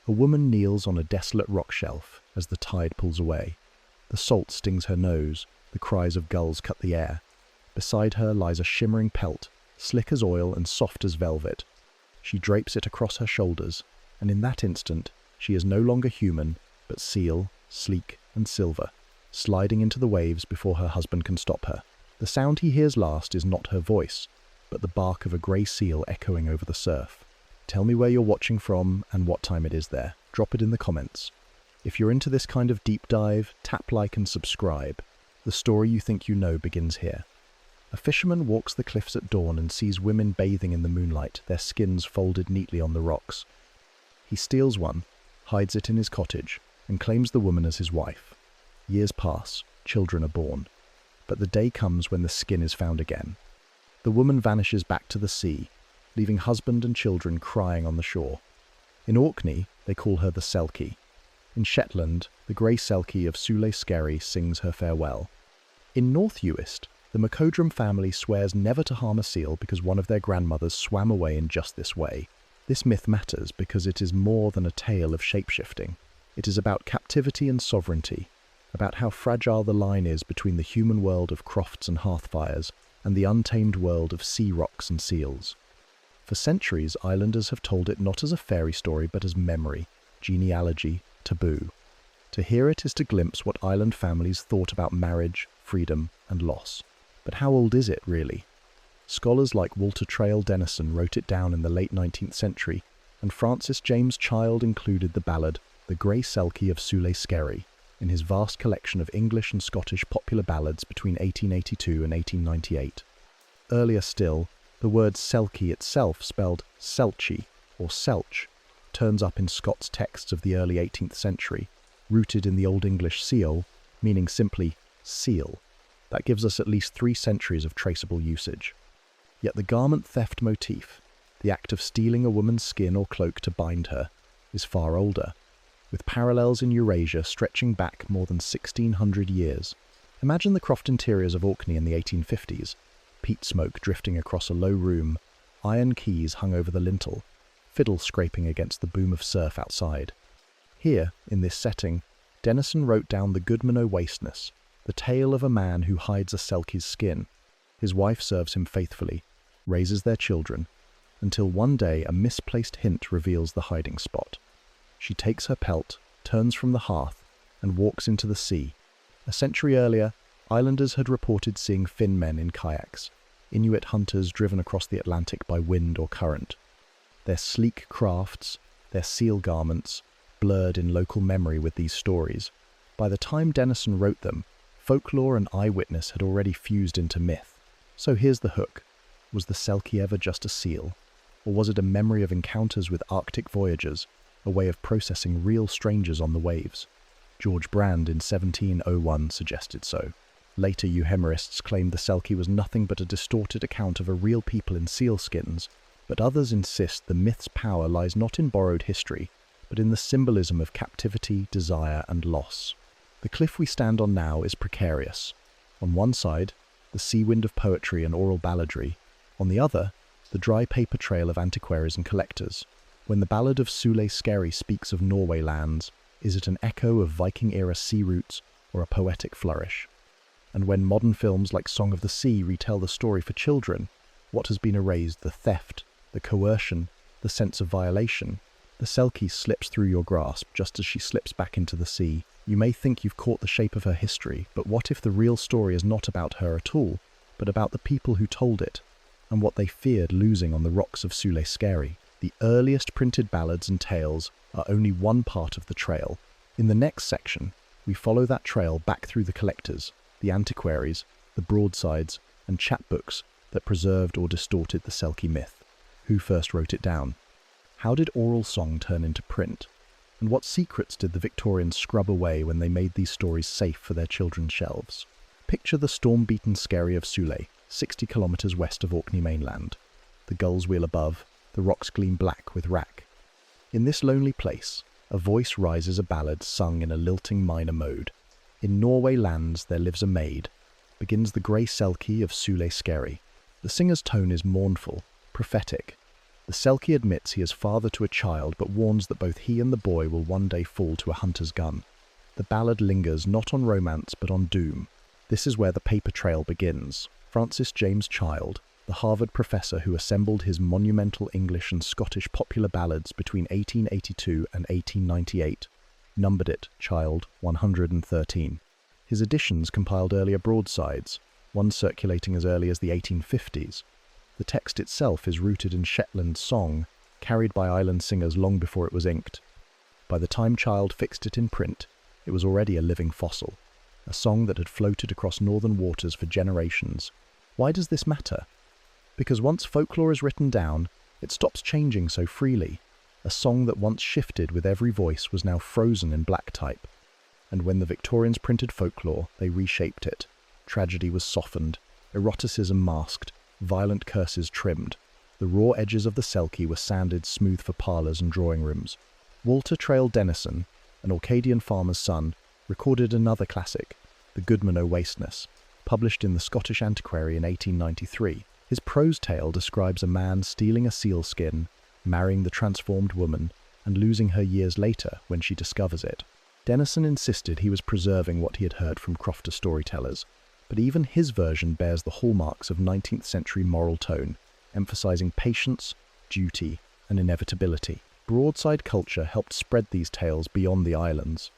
A woman kneels on a desolate rock shelf as the tide pulls away. The salt stings her nose, the cries of gulls cut the air. Beside her lies a shimmering pelt, slick as oil and soft as velvet. She drapes it across her shoulders, and in that instant, she is no longer human, but seal, sleek and silver, sliding into the waves before her husband can stop her. The sound he hears last is not her voice, but the bark of a grey seal echoing over the surf. Tell me where you're watching from and what time it is there. Drop it in the comments. If you're into this kind of deep dive, tap like and subscribe. The story you think you know begins here. A fisherman walks the cliffs at dawn and sees women bathing in the moonlight, their skins folded neatly on the rocks. He steals one, hides it in his cottage, and claims the woman as his wife. Years pass, children are born. But the day comes when the skin is found again. The woman vanishes back to the sea, leaving husband and children crying on the shore. In Orkney, they call her the Selkie. In Shetland, the grey Selkie of Sule Skerry sings her farewell. In North Uist, the Macodrum family swears never to harm a seal because one of their grandmothers swam away in just this way. This myth matters because it is more than a tale of shapeshifting. It is about captivity and sovereignty, about how fragile the line is between the human world of crofts and hearthfires and the untamed world of sea rocks and seals. For centuries, islanders have told it not as a fairy story but as memory, genealogy, taboo. To hear it is to glimpse what island families thought about marriage, freedom, and loss. But how old is it, really? Scholars like Walter Traill Denison wrote it down in the late 19th century, and Francis James Child included the ballad The Grey Selkie of Sule Skerry in his vast collection of English and Scottish popular ballads between 1882 and 1898. Earlier still, the word Selkie itself, spelled Selchi or Selch, turns up in Scots texts of the early 18th century, rooted in the Old English seal, meaning simply seal. That gives us at least 3 centuries of traceable usage. Yet the garment theft motif, the act of stealing a woman's skin or cloak to bind her, is far older, with parallels in Eurasia stretching back more than 1600 years. Imagine the croft interiors of Orkney in the 1850s, peat smoke drifting across a low room, iron keys hung over the lintel, fiddle scraping against the boom of surf outside. Here, in this setting, Denison wrote down the Goodman o' Wasteness, the tale of a man who hides a Selkie's skin. His wife serves him faithfully, raises their children, until one day a misplaced hint reveals the hiding spot. She takes her pelt, turns from the hearth, and walks into the sea. A century earlier, islanders had reported seeing Finn men in kayaks, Inuit hunters driven across the Atlantic by wind or current. Their sleek crafts, their seal garments, blurred in local memory with these stories. By the time Denison wrote them, folklore and eyewitness had already fused into myth. So here's the hook. Was the Selkie ever just a seal? Or was it a memory of encounters with Arctic voyagers, a way of processing real strangers on the waves? George Brand in 1701 suggested so. Later euhemerists claimed the Selkie was nothing but a distorted account of a real people in sealskins, but others insist the myth's power lies not in borrowed history, but in the symbolism of captivity, desire, and loss. The cliff we stand on now is precarious. On one side, the sea wind of poetry and oral balladry. On the other, the dry paper trail of antiquaries and collectors. When the ballad of Sule Skerry speaks of Norway lands, is it an echo of Viking-era sea routes or a poetic flourish? And when modern films like Song of the Sea retell the story for children, what has been erased, the theft, the coercion, the sense of violation? The Selkie slips through your grasp just as she slips back into the sea. You may think you've caught the shape of her history, but what if the real story is not about her at all, but about the people who told it, and what they feared losing on the rocks of Sule Skerry? The earliest printed ballads and tales are only one part of the trail. In the next section, we follow that trail back through the collectors, the antiquaries, the broadsides, and chapbooks that preserved or distorted the Selkie myth. Who first wrote it down? How did oral song turn into print? And what secrets did the Victorians scrub away when they made these stories safe for their children's shelves? Picture the storm-beaten Skerry of Sule, 60 kilometres west of Orkney mainland. The gulls wheel above, the rocks gleam black with wrack. In this lonely place, a voice rises a ballad sung in a lilting minor mode. In Norway lands there lives a maid, begins the grey Selkie of Sule Skerry. The singer's tone is mournful, prophetic. The Selkie admits he is father to a child, but warns that both he and the boy will one day fall to a hunter's gun. The ballad lingers not on romance but on doom. This is where the paper trail begins. Francis James Child, the Harvard professor who assembled his monumental English and Scottish popular ballads between 1882 and 1898, numbered it, Child, 113. His editions compiled earlier broadsides, one circulating as early as the 1850s. The text itself is rooted in Shetland song, carried by island singers long before it was inked. By the time Child fixed it in print, it was already a living fossil, a song that had floated across northern waters for generations. Why does this matter? Because once folklore is written down, it stops changing so freely. A song that once shifted with every voice was now frozen in black type. And when the Victorians printed folklore, they reshaped it. Tragedy was softened, eroticism masked, violent curses trimmed. The raw edges of the Selkie were sanded smooth for parlours and drawing rooms. Walter Traill Denison, an Orcadian farmer's son, recorded another classic, The Goodman o' Wasteness, published in the Scottish Antiquary in 1893. His prose tale describes a man stealing a seal skin, marrying the transformed woman, and losing her years later when she discovers it. Denison insisted he was preserving what he had heard from crofter storytellers, but even his version bears the hallmarks of 19th century moral tone, emphasizing patience, duty, and inevitability. Broadside culture helped spread these tales beyond the islands.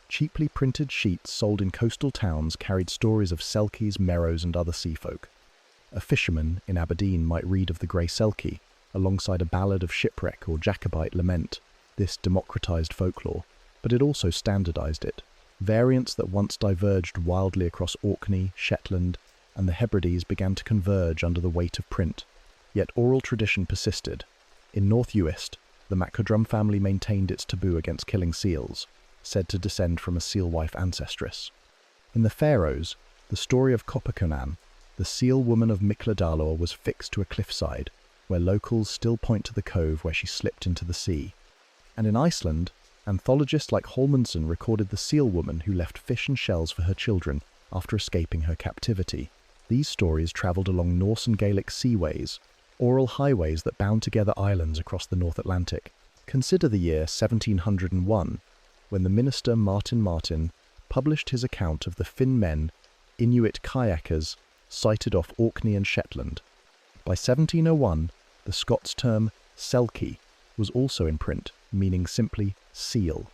Cheaply printed sheets sold in coastal towns carried stories of Selkies, Merrows, and other seafolk. A fisherman in Aberdeen might read of the Grey Selkie, alongside a ballad of shipwreck or Jacobite lament. This democratized folklore, but it also standardized it. Variants that once diverged wildly across Orkney, Shetland, and the Hebrides began to converge under the weight of print. Yet oral tradition persisted. In North Uist, the Macodrum family maintained its taboo against killing seals, said to descend from a seal wife ancestress. In the Faroes, the story of Coppaconan, the seal woman of Mikladalor, was fixed to a cliffside, where locals still point to the cove where she slipped into the sea. And in Iceland, anthologists like Holmanson recorded the seal woman who left fish and shells for her children after escaping her captivity. These stories travelled along Norse and Gaelic seaways, oral highways that bound together islands across the North Atlantic. Consider the year 1701, when the minister Martin Martin published his account of the Finn men, Inuit kayakers, sighted off Orkney and Shetland. By 1701, the Scots term Selkie was also in print, meaning simply seal.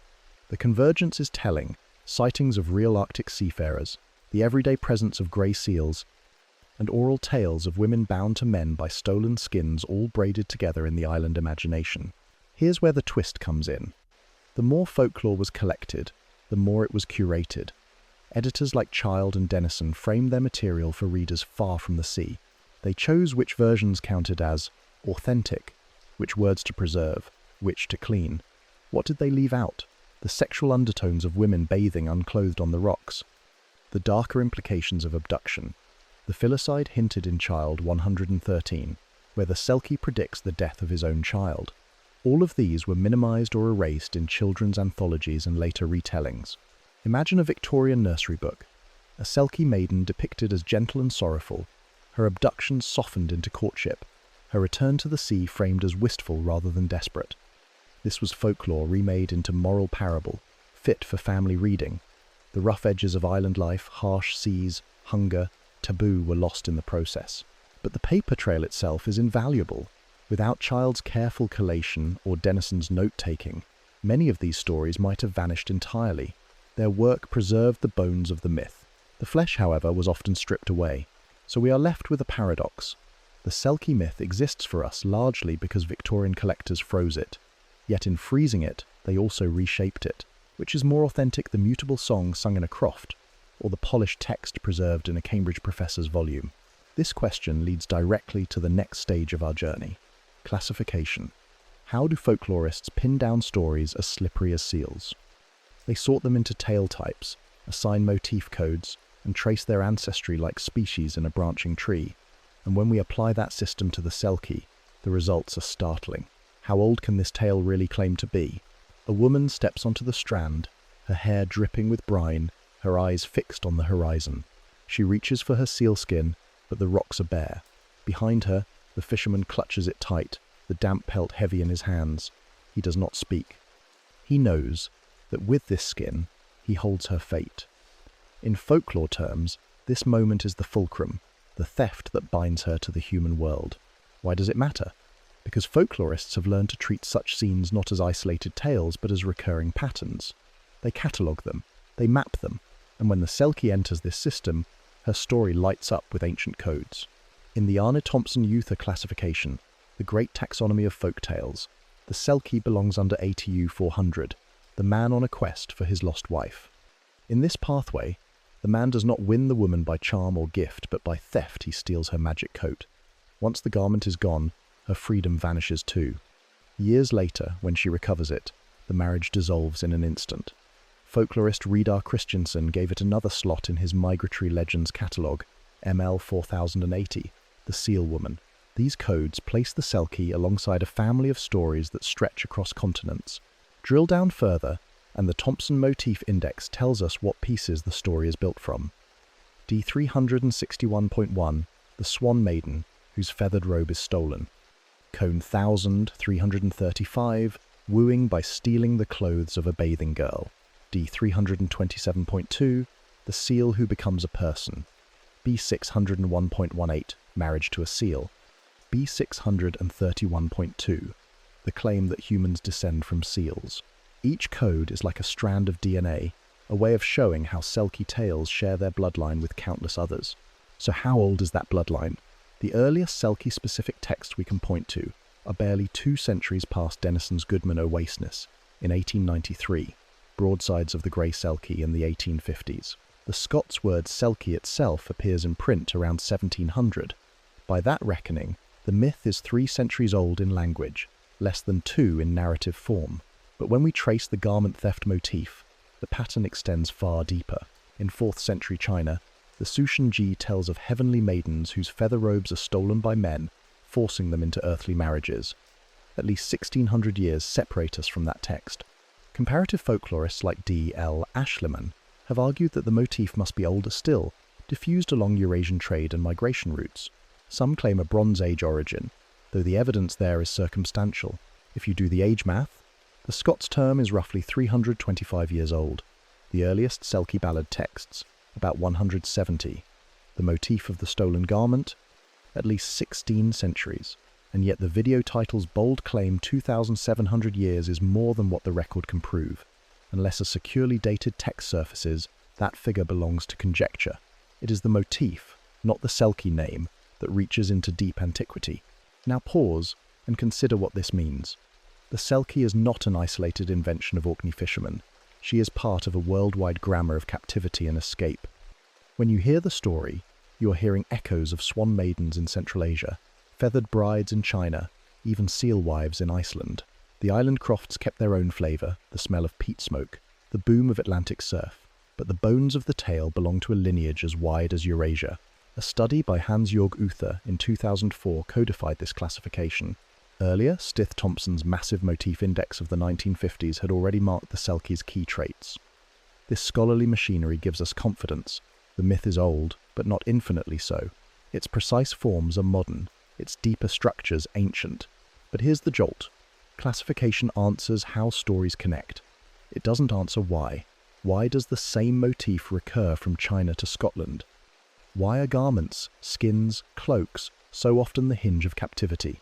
The convergence is telling. Sightings of real Arctic seafarers, the everyday presence of grey seals, and oral tales of women bound to men by stolen skins all braided together in the island imagination. Here's where the twist comes in. The more folklore was collected, the more it was curated. Editors like Child and Denison framed their material for readers far from the sea. They chose which versions counted as authentic, which words to preserve, which to clean. What did they leave out? The sexual undertones of women bathing unclothed on the rocks, the darker implications of abduction. The filicide hinted in Child 113, where the Selkie predicts the death of his own child. All of these were minimized or erased in children's anthologies and later retellings. Imagine a Victorian nursery book, a Selkie maiden depicted as gentle and sorrowful, her abduction softened into courtship, her return to the sea framed as wistful rather than desperate. This was folklore remade into moral parable, fit for family reading. The rough edges of island life, harsh seas, hunger, taboo were lost in the process. But the paper trail itself is invaluable. Without Child's careful collation or Denison's note-taking, many of these stories might have vanished entirely. Their work preserved the bones of the myth. The flesh, however, was often stripped away. So we are left with a paradox. The Selkie myth exists for us largely because Victorian collectors froze it. Yet in freezing it, they also reshaped it. Which is more authentic, the mutable song sung in a croft, or the polished text preserved in a Cambridge professor's volume? This question leads directly to the next stage of our journey. Classification. How do folklorists pin down stories as slippery as seals? They sort them into tale types, assign motif codes, and trace their ancestry like species in a branching tree. And when we apply that system to the Selkie, the results are startling. How old can this tale really claim to be? A woman steps onto the strand, her hair dripping with brine, her eyes fixed on the horizon. She reaches for her sealskin, but the rocks are bare. Behind her, the fisherman clutches it tight, the damp pelt heavy in his hands. He does not speak. He knows that with this skin, he holds her fate. In folklore terms, this moment is the fulcrum, the theft that binds her to the human world. Why does it matter? Because folklorists have learned to treat such scenes not as isolated tales but as recurring patterns. They catalogue them, they map them, and when the Selkie enters this system, her story lights up with ancient codes. In the Arne Thompson Euther classification, the great taxonomy of folk tales, the Selkie belongs under ATU 400, the man on a quest for his lost wife. In this pathway, the man does not win the woman by charm or gift, but by theft he steals her magic coat. Once the garment is gone, her freedom vanishes too. Years later, when she recovers it, the marriage dissolves in an instant. Folklorist Reidar Christensen gave it another slot in his Migratory Legends catalogue, ML 4080, the Seal Woman. These codes place the Selkie alongside a family of stories that stretch across continents. Drill down further, and the Thompson Motif Index tells us what pieces the story is built from. D361.1, the Swan Maiden, whose feathered robe is stolen. Cone 1335, wooing by stealing the clothes of a bathing girl. D327.2, the seal who becomes a person. B601.18, marriage to a seal. B631.2, the claim that humans descend from seals. Each code is like a strand of DNA, a way of showing how Selkie tales share their bloodline with countless others. So how old is that bloodline? The earliest Selkie-specific texts we can point to are barely 2 centuries past Denison's Goodman o Wasteness in 1893, broadsides of the grey Selkie in the 1850s. The Scots word Selkie itself appears in print around 1700. By that reckoning, the myth is 3 centuries old in language, less than 2 in narrative form. But when we trace the garment theft motif, the pattern extends far deeper. In 4th century China, the Sushenji tells of heavenly maidens whose feather robes are stolen by men, forcing them into earthly marriages. At least 1600 years separate us from that text. Comparative folklorists like D. L. Ashliman have argued that the motif must be older still, diffused along Eurasian trade and migration routes. Some claim a Bronze Age origin, though the evidence there is circumstantial. If you do the age math, the Scots term is roughly 325 years old. The earliest Selkie ballad texts, about 170. The motif of the stolen garment, at least 16 centuries. And yet the video title's bold claim 2,700 years is more than what the record can prove. Unless a securely dated text surfaces, that figure belongs to conjecture. It is the motif, not the Selkie name, that reaches into deep antiquity. Now pause and consider what this means. The Selkie is not an isolated invention of Orkney fishermen. She is part of a worldwide grammar of captivity and escape. When you hear the story, you are hearing echoes of swan maidens in Central Asia, feathered brides in China, even seal wives in Iceland. The island crofts kept their own flavour, the smell of peat smoke, the boom of Atlantic surf, but the bones of the tale belong to a lineage as wide as Eurasia. A study by Hans-Jörg Uther in 2004 codified this classification. Earlier, Stith Thompson's massive motif index of the 1950s had already marked the Selkie's key traits. This scholarly machinery gives us confidence. The myth is old, but not infinitely so. Its precise forms are modern, its deeper structures ancient. But here's the jolt. Classification answers how stories connect. It doesn't answer why. Why does the same motif recur from China to Scotland? Why are garments, skins, cloaks so often the hinge of captivity?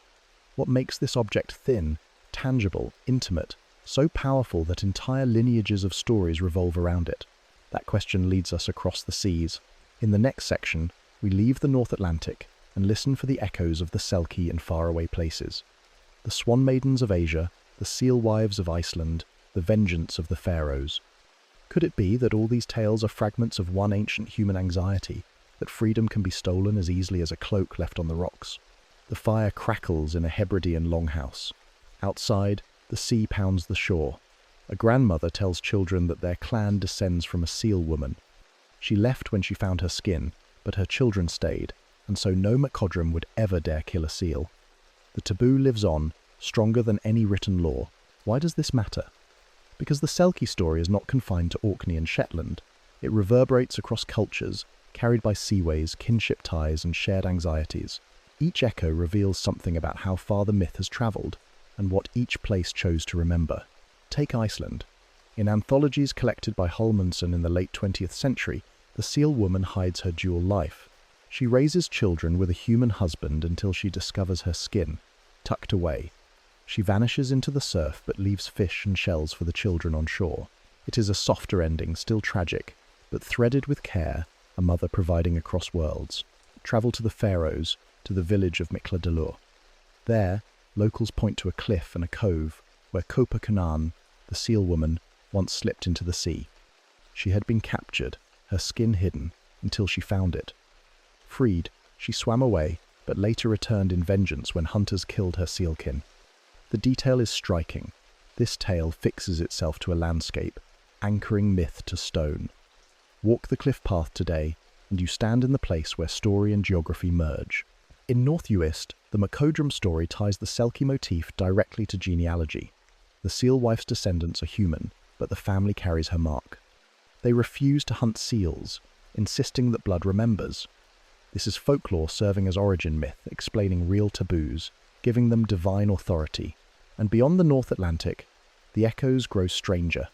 What makes this object thin, tangible, intimate, so powerful that entire lineages of stories revolve around it? That question leads us across the seas. In the next section, we leave the North Atlantic and listen for the echoes of the Selkie in faraway places. The swan maidens of Asia, the seal wives of Iceland, the vengeance of the pharaohs. Could it be that all these tales are fragments of one ancient human anxiety, that freedom can be stolen as easily as a cloak left on the rocks? The fire crackles in a Hebridean longhouse. Outside, the sea pounds the shore. A grandmother tells children that their clan descends from a seal woman. She left when she found her skin, but her children stayed, and so no MacCodrum would ever dare kill a seal. The taboo lives on, stronger than any written law. Why does this matter? Because the Selkie story is not confined to Orkney and Shetland. It reverberates across cultures, carried by seaways, kinship ties, and shared anxieties. Each echo reveals something about how far the myth has travelled and what each place chose to remember. Take Iceland. In anthologies collected by Hallmundsson in the late 20th century, the seal woman hides her dual life. She raises children with a human husband until she discovers her skin, tucked away. She vanishes into the surf but leaves fish and shells for the children on shore. It is a softer ending, still tragic, but threaded with care, a mother providing across worlds. Travel to the Faroes, to the village of Mikladalur. There, locals point to a cliff and a cove where Kopa Kanan, the seal woman, once slipped into the sea. She had been captured, her skin hidden, until she found it. Freed, she swam away, but later returned in vengeance when hunters killed her sealkin. The detail is striking. This tale fixes itself to a landscape, anchoring myth to stone. Walk the cliff path today, and you stand in the place where story and geography merge. In North Uist, the Macodrum story ties the Selkie motif directly to genealogy. The seal wife's descendants are human, but the family carries her mark. They refuse to hunt seals, insisting that blood remembers. This is folklore serving as origin myth, explaining real taboos, giving them divine authority. And beyond the North Atlantic, the echoes grow stranger.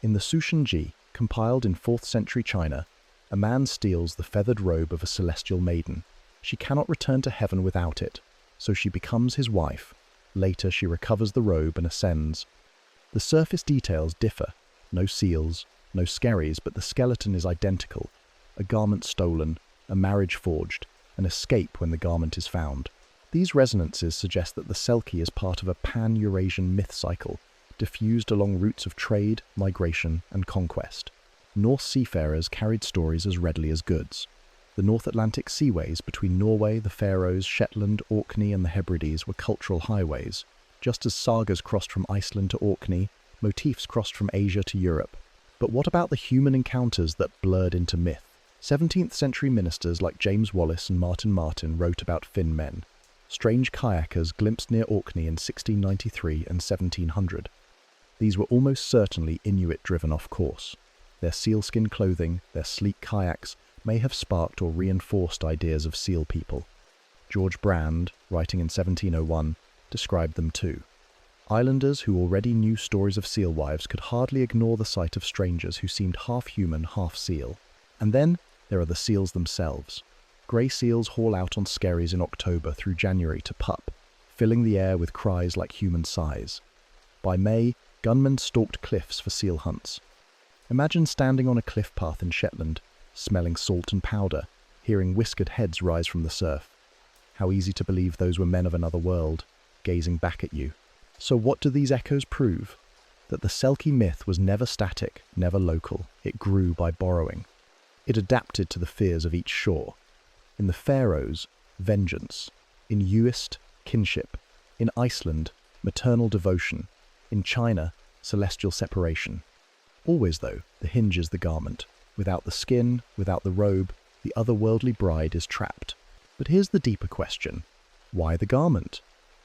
In the Sushenji, compiled in 4th century China, a man steals the feathered robe of a celestial maiden. She cannot return to heaven without it, so she becomes his wife. Later she recovers the robe and ascends. The surface details differ. No seals, no skerries, but the skeleton is identical. A garment stolen, a marriage forged, an escape when the garment is found. These resonances suggest that the Selkie is part of a pan-Eurasian myth cycle, diffused along routes of trade, migration, and conquest. Norse seafarers carried stories as readily as goods. The North Atlantic seaways between Norway, the Faroes, Shetland, Orkney, and the Hebrides were cultural highways. Just as sagas crossed from Iceland to Orkney, motifs crossed from Asia to Europe. But what about the human encounters that blurred into myth? 17th century ministers like James Wallace and Martin Martin wrote about Finn men. Strange kayakers glimpsed near Orkney in 1693 and 1700. These were almost certainly Inuit driven off course. Their sealskin clothing, their sleek kayaks, may have sparked or reinforced ideas of seal people. George Brand, writing in 1701, described them too. Islanders who already knew stories of seal wives could hardly ignore the sight of strangers who seemed half human, half seal. And then there are the seals themselves. Grey seals haul out on skerries in October through January to pup, filling the air with cries like human sighs. By May, gunmen stalked cliffs for seal hunts. Imagine standing on a cliff path in Shetland, smelling salt and powder, hearing whiskered heads rise from the surf. How easy to believe those were men of another world, gazing back at you. So what do these echoes prove? That the Selkie myth was never static, never local. It grew by borrowing. It adapted to the fears of each shore. In the Faroes, vengeance. In Uist, kinship. In Iceland, maternal devotion. In China, celestial separation. Always, though, the hinge is the garment. Without the skin, without the robe, the otherworldly bride is trapped. But here's the deeper question. Why the garment?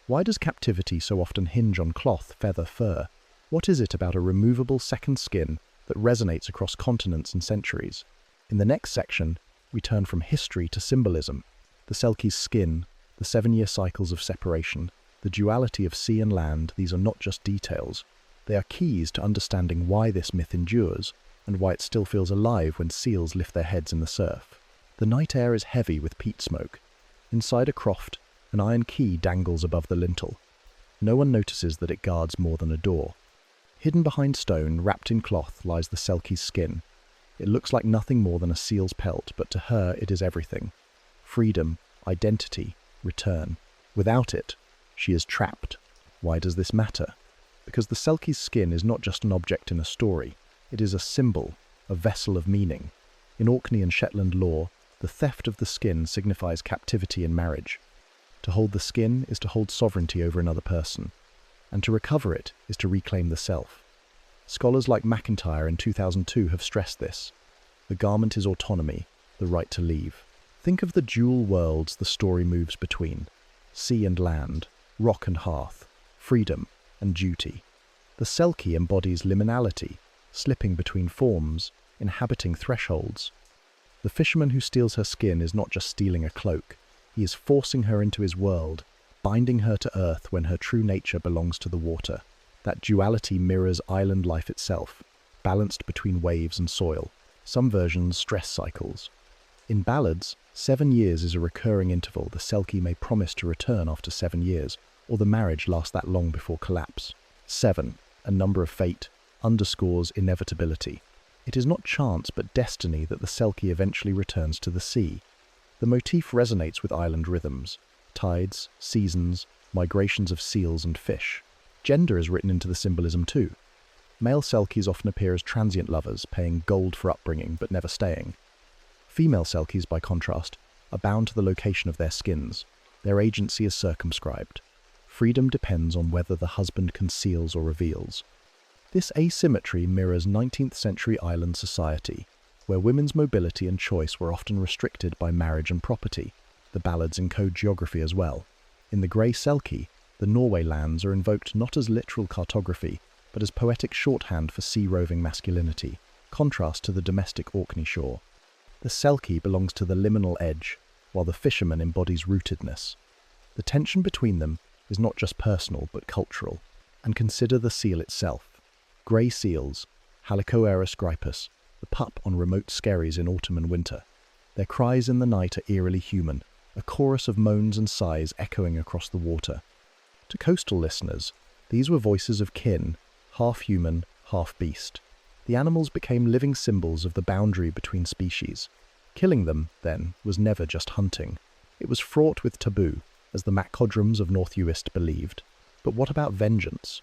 Why does captivity so often hinge on cloth, feather, fur? What is it about a removable second skin that resonates across continents and centuries? In the next section, we turn from history to symbolism. The Selkie's skin, the 7-year cycles of separation, the duality of sea and land, these are not just details. They are keys to understanding why this myth endures and why it still feels alive when seals lift their heads in the surf. The night air is heavy with peat smoke. Inside a croft, an iron key dangles above the lintel. No one notices that it guards more than a door. Hidden behind stone, wrapped in cloth, lies the Selkie's skin. It looks like nothing more than a seal's pelt, but to her it is everything. Freedom, identity, return. Without it, she is trapped. Why does this matter? Because the Selkie's skin is not just an object in a story. It is a symbol, a vessel of meaning. In Orkney and Shetland lore, the theft of the skin signifies captivity in marriage. To hold the skin is to hold sovereignty over another person, and to recover it is to reclaim the self. Scholars like McIntyre in 2002 have stressed this. The garment is autonomy, the right to leave. Think of the dual worlds the story moves between. Sea and land, rock and hearth, freedom and duty. The Selkie embodies liminality, slipping between forms, inhabiting thresholds. The fisherman who steals her skin is not just stealing a cloak, He is forcing her into his world, binding her to earth when her true nature belongs to the water. That duality mirrors island life itself, balanced between waves and soil. Some versions stress cycles. In ballads, 7 years is a recurring interval the Selkie may promise to return after 7 years, or the marriage lasts that long before collapse. 7, a number of fate, underscores inevitability. It is not chance but destiny that the Selkie eventually returns to the sea. The motif resonates with island rhythms, tides, seasons, migrations of seals and fish. Gender is written into the symbolism too. Male Selkies often appear as transient lovers, paying gold for upbringing but never staying. Female Selkies, by contrast, are bound to the location of their skins. Their agency is circumscribed. Freedom depends on whether the husband conceals or reveals. This asymmetry mirrors 19th century island society, where women's mobility and choice were often restricted by marriage and property. The ballads encode geography as well. In the Grey Selkie, the Norway lands are invoked not as literal cartography, but as poetic shorthand for sea-roving masculinity, contrast to the domestic Orkney shore. The Selkie belongs to the liminal edge, while the fisherman embodies rootedness. The tension between them is not just personal but cultural. And consider the seal itself. Grey seals, Halicoeris grypus, the pup on remote skerries in autumn and winter. Their cries in the night are eerily human, a chorus of moans and sighs echoing across the water. To coastal listeners, these were voices of kin, half human, half beast. The animals became living symbols of the boundary between species. Killing them, then, was never just hunting. It was fraught with taboo, as the Macodrums of North Uist believed. But what about vengeance?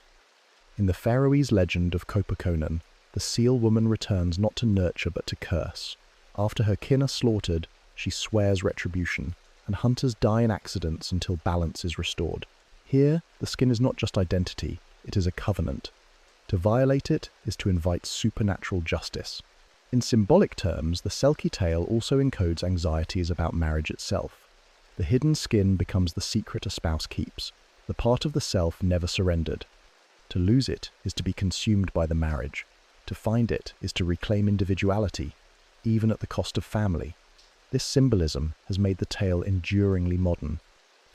In the Faroese legend of Copaconan, the seal woman returns not to nurture but to curse. After her kin are slaughtered, she swears retribution, and hunters die in accidents until balance is restored. Here, the skin is not just identity, it is a covenant. To violate it is to invite supernatural justice. In symbolic terms, the Selkie tale also encodes anxieties about marriage itself. The hidden skin becomes the secret a spouse keeps, the part of the self never surrendered. To lose it is to be consumed by the marriage. To find it is to reclaim individuality, even at the cost of family. This symbolism has made the tale enduringly modern.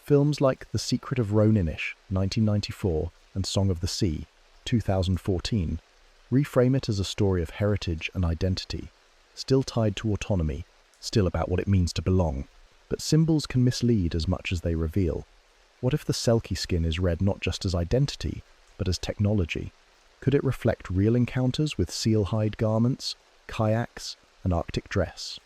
Films like The Secret of Roninish, 1994, and Song of the Sea, 2014, reframe it as a story of heritage and identity, still tied to autonomy, still about what it means to belong. But symbols can mislead as much as they reveal. What if the Selkie skin is read not just as identity, but as technology? Could it reflect real encounters with seal hide garments, kayaks, and Arctic dress?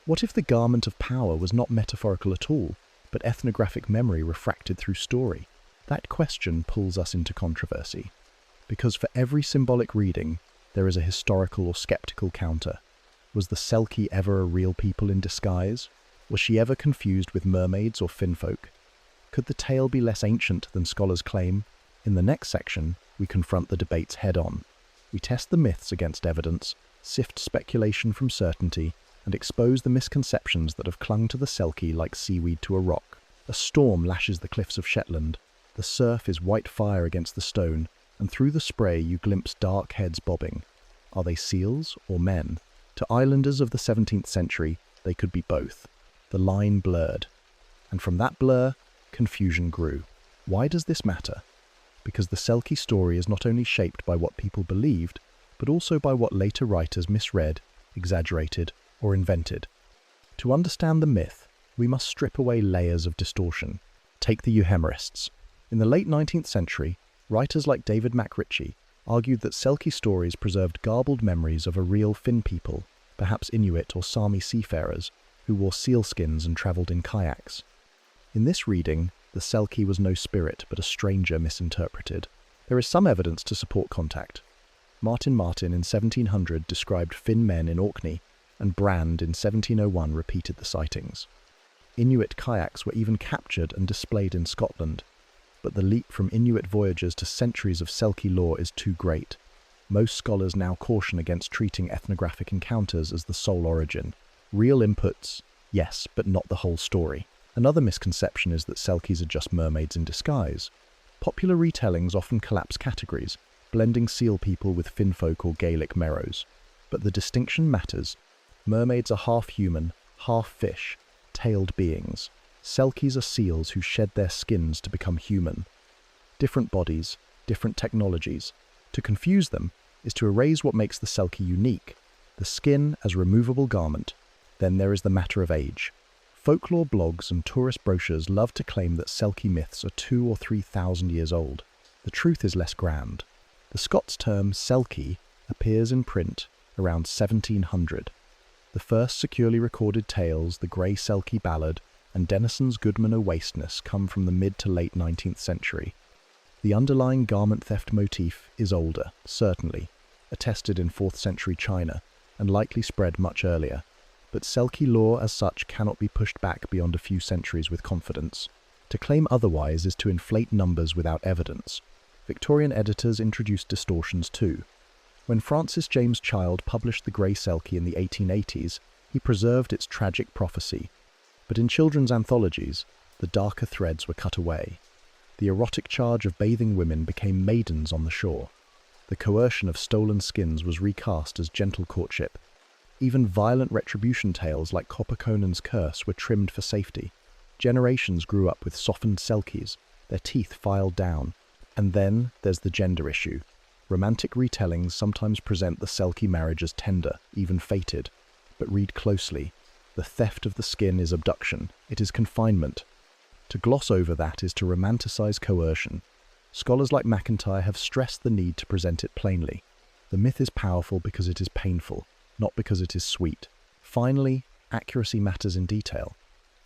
What if the garment of power was not metaphorical at all, but ethnographic memory refracted through story? That question pulls us into controversy. Because for every symbolic reading, there is a historical or skeptical counter. Was the Selkie ever a real people in disguise? Was she ever confused with mermaids or finfolk? Could the tale be less ancient than scholars claim? In the next section, we confront the debates head-on. We test the myths against evidence, sift speculation from certainty, and expose the misconceptions that have clung to the Selkie like seaweed to a rock. A storm lashes the cliffs of Shetland. The surf is white fire against the stone, and through the spray you glimpse dark heads bobbing. Are they seals or men? To islanders of the 17th century, they could be both. The line blurred. And from that blur, confusion grew. Why does this matter? Because the Selkie story is not only shaped by what people believed, but also by what later writers misread, exaggerated, or invented. To understand the myth, we must strip away layers of distortion. Take the Euhemerists. In the late 19th century, writers like David MacRitchie argued that Selkie stories preserved garbled memories of a real Finn people, perhaps Inuit or Sami seafarers, who wore sealskins and travelled in kayaks. In this reading, the Selkie was no spirit but a stranger misinterpreted. There is some evidence to support contact. Martin in 1700 described Finn men in Orkney, and Brand in 1701 repeated the sightings. Inuit kayaks were even captured and displayed in Scotland, but the leap from Inuit voyagers to centuries of Selkie lore is too great. Most scholars now caution against treating ethnographic encounters as the sole origin. Real inputs, yes, but not the whole story. Another misconception is that Selkies are just mermaids in disguise. Popular retellings often collapse categories, blending seal people with Finnfolk or Gaelic merrows. But the distinction matters. Mermaids are half human, half fish, tailed beings. Selkies are seals who shed their skins to become human. Different bodies, different technologies. To confuse them is to erase what makes the Selkie unique, the skin as removable garment. Then there is the matter of age. Folklore blogs and tourist brochures love to claim that Selkie myths are 2,000 or 3,000 years old. The truth is less grand. The Scots term Selkie appears in print around 1700. The first securely recorded tales, the Grey Selkie ballad and Denison's Goodman o' Wasteness, come from the mid to late 19th century. The underlying garment theft motif is older, certainly, attested in 4th century China, and likely spread much earlier. But Selkie lore as such cannot be pushed back beyond a few centuries with confidence. To claim otherwise is to inflate numbers without evidence. Victorian editors introduced distortions too. When Francis James Child published The Grey Selkie in the 1880s, he preserved its tragic prophecy. But in children's anthologies, the darker threads were cut away. The erotic charge of bathing women became maidens on the shore. The coercion of stolen skins was recast as gentle courtship. Even violent retribution tales like Copper Conan's Curse were trimmed for safety. Generations grew up with softened Selkies, their teeth filed down. And then there's the gender issue. Romantic retellings sometimes present the Selkie marriage as tender, even fated. But read closely. The theft of the skin is abduction. It is confinement. To gloss over that is to romanticize coercion. Scholars like MacIntyre have stressed the need to present it plainly. The myth is powerful because it is painful, not because it is sweet. Finally, accuracy matters in detail.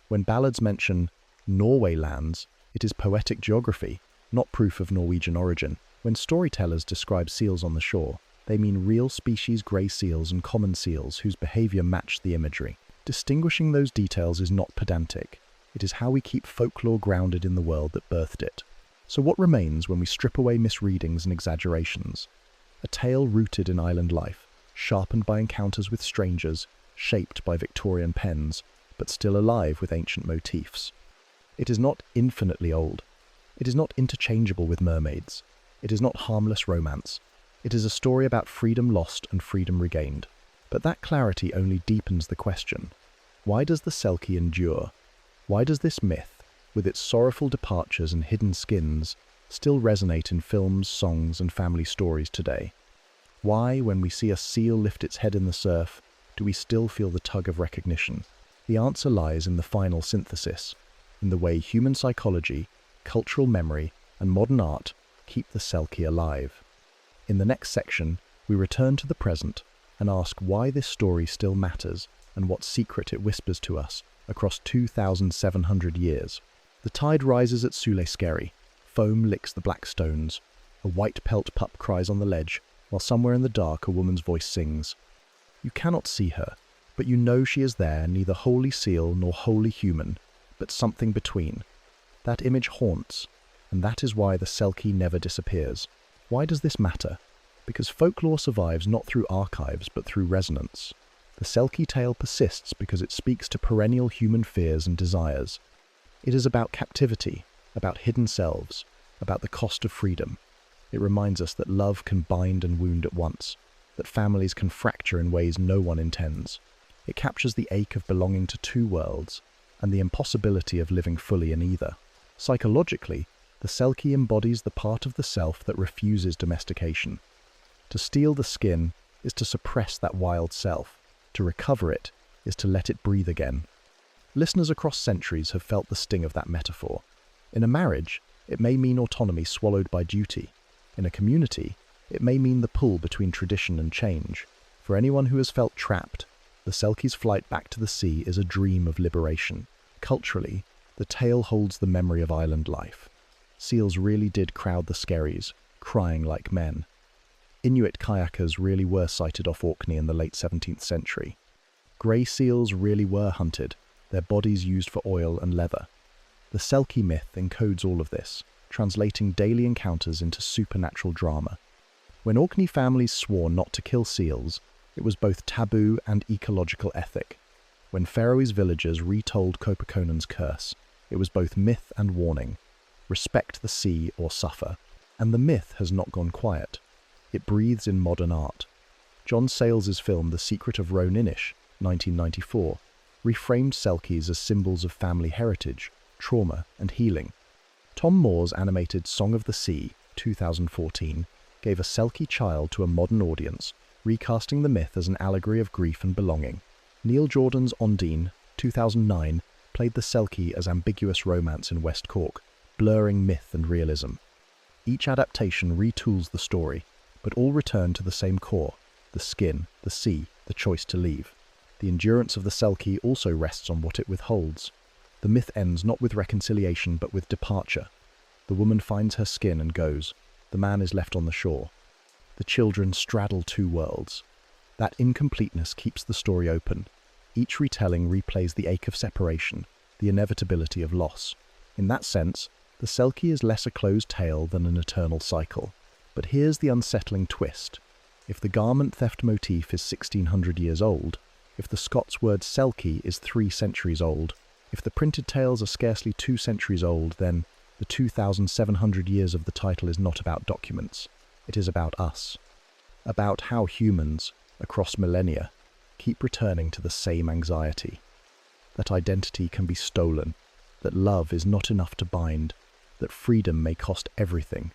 When ballads mention Norway lands, it is poetic geography, not proof of Norwegian origin. When storytellers describe seals on the shore, they mean real species grey seals and common seals whose behaviour matched the imagery. Distinguishing those details is not pedantic. It is how we keep folklore grounded in the world that birthed it. So what remains when we strip away misreadings and exaggerations? A tale rooted in island life, sharpened by encounters with strangers, shaped by Victorian pens, but still alive with ancient motifs. It is not infinitely old. It is not interchangeable with mermaids. It is not harmless romance. It is a story about freedom lost and freedom regained. But that clarity only deepens the question. Why does the Selkie endure? Why does this myth, with its sorrowful departures and hidden skins, still resonate in films, songs, and family stories today? Why, when we see a seal lift its head in the surf, do we still feel the tug of recognition? The answer lies in the final synthesis, in the way human psychology, cultural memory, and modern art keep the Selkie alive. In the next section, we return to the present and ask why this story still matters and what secret it whispers to us across 2,700 years. The tide rises at Sule Skerry. Foam licks the black stones. A white pelt pup cries on the ledge, while somewhere in the dark a woman's voice sings. You cannot see her, but you know she is there, neither wholly seal nor wholly human, but something between. That image haunts, and that is why the Selkie never disappears. Why does this matter? Because folklore survives not through archives, but through resonance. The Selkie tale persists because it speaks to perennial human fears and desires. It is about captivity, about hidden selves, about the cost of freedom. It reminds us that love can bind and wound at once, that families can fracture in ways no one intends. It captures the ache of belonging to two worlds, and the impossibility of living fully in either. Psychologically, the Selkie embodies the part of the self that refuses domestication. To steal the skin is to suppress that wild self. To recover it is to let it breathe again. Listeners across centuries have felt the sting of that metaphor. In a marriage, it may mean autonomy swallowed by duty. In a community, it may mean the pull between tradition and change. For anyone who has felt trapped, the Selkie's flight back to the sea is a dream of liberation. Culturally, the tale holds the memory of island life. Seals really did crowd the skerries, crying like men. Inuit kayakers really were sighted off Orkney in the late 17th century. Grey seals really were hunted, their bodies used for oil and leather. The Selkie myth encodes all of this, translating daily encounters into supernatural drama. When Orkney families swore not to kill seals, it was both taboo and ecological ethic. When Faroese villagers retold Copper Conan's curse, it was both myth and warning. Respect the sea or suffer. And the myth has not gone quiet. It breathes in modern art. John Sayles' film The Secret of Roan Inish, 1994, reframed Selkies as symbols of family heritage, trauma, and healing. Tom Moore's animated Song of the Sea, 2014, gave a Selkie child to a modern audience, recasting the myth as an allegory of grief and belonging. Neil Jordan's Ondine, 2009, played the Selkie as ambiguous romance in West Cork, blurring myth and realism. Each adaptation retools the story, but all return to the same core: the skin, the sea, the choice to leave. The endurance of the Selkie also rests on what it withholds. The myth ends not with reconciliation but with departure. The woman finds her skin and goes. The man is left on the shore. The children straddle two worlds. That incompleteness keeps the story open. Each retelling replays the ache of separation, the inevitability of loss. In that sense, the Selkie is less a closed tale than an eternal cycle. But here's the unsettling twist. If the garment theft motif is 1600 years old, if the Scots word Selkie is 3 centuries old, if the printed tales are scarcely 2 centuries old, then the 2,700 years of the title is not about documents. It is about us. About how humans, across millennia, keep returning to the same anxiety. That identity can be stolen, that love is not enough to bind, that freedom may cost everything.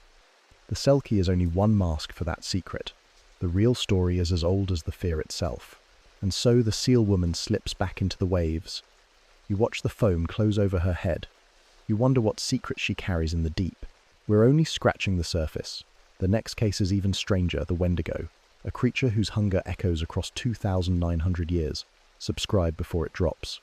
The Selkie is only one mask for that secret. The real story is as old as the fear itself. And so the seal woman slips back into the waves. You watch the foam close over her head. You wonder what secret she carries in the deep. We're only scratching the surface. The next case is even stranger, the Wendigo, a creature whose hunger echoes across 2,900 years. Subscribe before it drops.